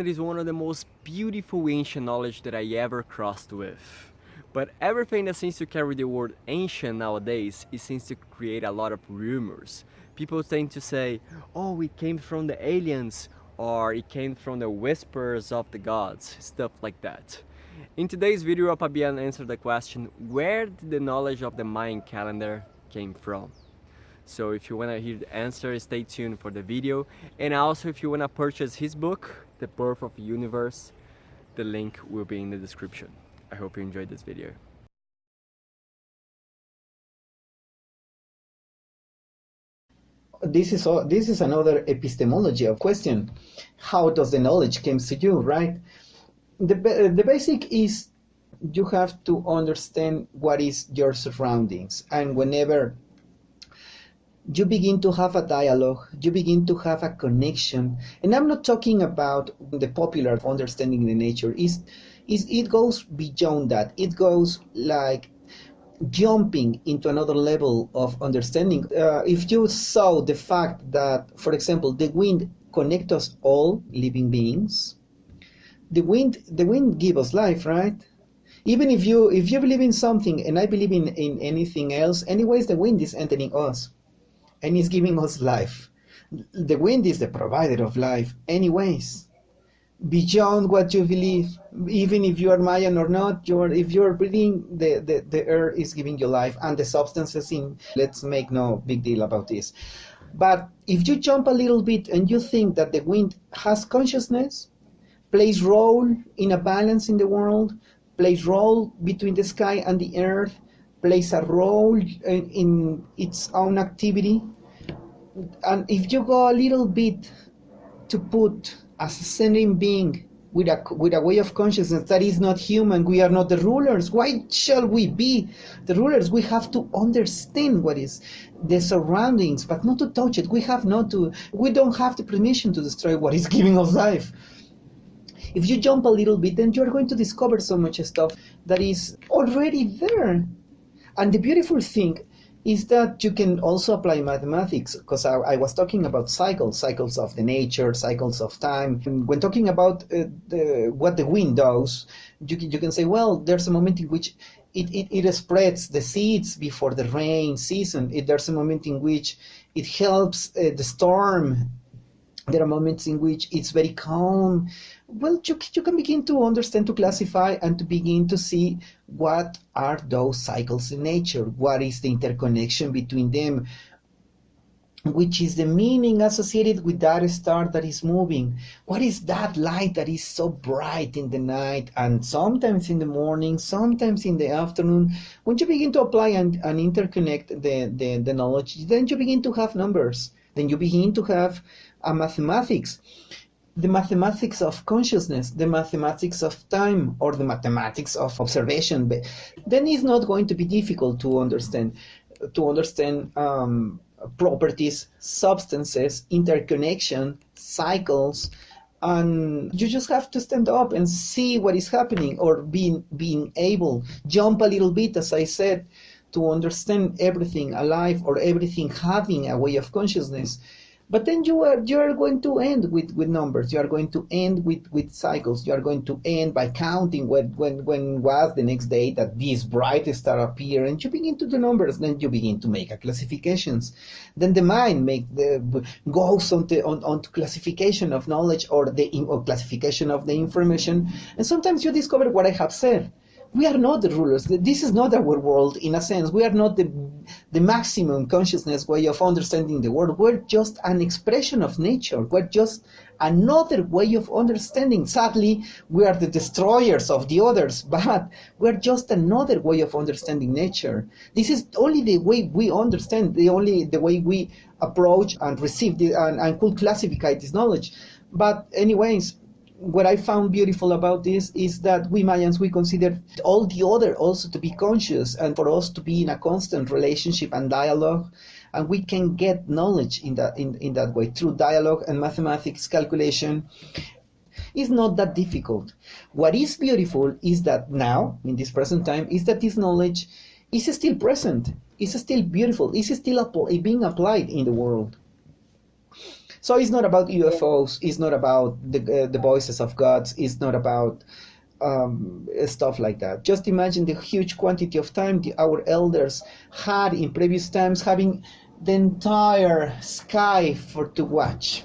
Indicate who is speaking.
Speaker 1: It is one of the most beautiful ancient knowledge that I ever crossed with. But everything that seems to carry the word ancient nowadays, it seems to create a lot of rumors. People tend to say, oh, it came from the aliens, or it came from the whispers of the gods, stuff like that. In today's video, I'll answer the question, where did the knowledge of the Mayan calendar came from? So if you want to hear the answer, stay tuned for the video. And also if you want to purchase his book, The Birth of the Universe, the link will be in the description. I hope you enjoyed this video.
Speaker 2: This is another epistemology of question. How does the knowledge came to you, right? The basic is you have to understand what is your surroundings, and whenever you begin to have a dialogue, you begin to have a connection, and I'm not talking about the popular understanding the nature. It goes beyond that. It goes like jumping into another level of understanding. If you saw the fact that, for example, the wind connects us all living beings, the wind gives us life, right? Even if you believe in something and I believe in anything else, anyways, the wind is entering us and is giving us life. The wind is the provider of life, anyways. Beyond what you believe, even if you are Mayan or not, if you're breathing, the air is giving you life, and the substances in. Let's make no big deal about this. But if you jump a little bit and you think that the wind has consciousness, plays role in a balance in the world, plays role between the sky and the earth, plays a role in its own activity, and if you go a little bit to put as a sentient being with a way of consciousness that is not human, we are not the rulers. Why shall we be the rulers? We have to understand what is the surroundings, but not to touch it. We don't have the permission to destroy what is giving us life. If you jump a little bit, then you're going to discover so much stuff that is already there. And the beautiful thing is that you can also apply mathematics, because I was talking about cycles of the nature, cycles of time. And when talking about what the wind does, you can say, well, there's a moment in which it spreads the seeds before the rain season. There's a moment in which it helps the storm. There are moments in which it's very calm. Well, you can begin to understand, to classify, and to begin to see what are those cycles in nature, what is the interconnection between them, which is the meaning associated with that star that is moving. What is that light that is so bright in the night, and sometimes in the morning, sometimes in the afternoon? When you begin to apply and interconnect the knowledge, then you begin to have numbers. Then you begin to have a mathematics. The mathematics of consciousness, the mathematics of time, or the mathematics of observation. Then it's not going to be difficult to understand properties, substances, interconnection, cycles, and you just have to stand up and see what is happening, or being able jump a little bit, as I said, to understand everything alive or everything having a way of consciousness. But then you are going to end with numbers. You are going to end with cycles. You are going to end by counting when was the next day that this bright star appeared, and you begin to do numbers. Then you begin to make classifications. Then the mind goes on to classification of knowledge, or classification of the information. And sometimes you discover what I have said. We are not the rulers. This is not our world, in a sense. We are not the maximum consciousness way of understanding the world. We're just an expression of nature. We're just another way of understanding. Sadly, we are the destroyers of the others, but we're just another way of understanding nature. This is only the way we understand, the way we approach and receive and could classify this knowledge. But anyways, what I found beautiful about this is that we Mayans, we consider all the other also to be conscious, and for us to be in a constant relationship and dialogue, and we can get knowledge in that way through dialogue and mathematics calculation. It's not that difficult. What is beautiful is that now, in this present time, is that this knowledge is still present, is still beautiful, is still being applied in the world. So it's not about UFOs. It's not about the voices of gods. It's not about stuff like that. Just imagine the huge quantity of time our elders had in previous times, having the entire sky for to watch.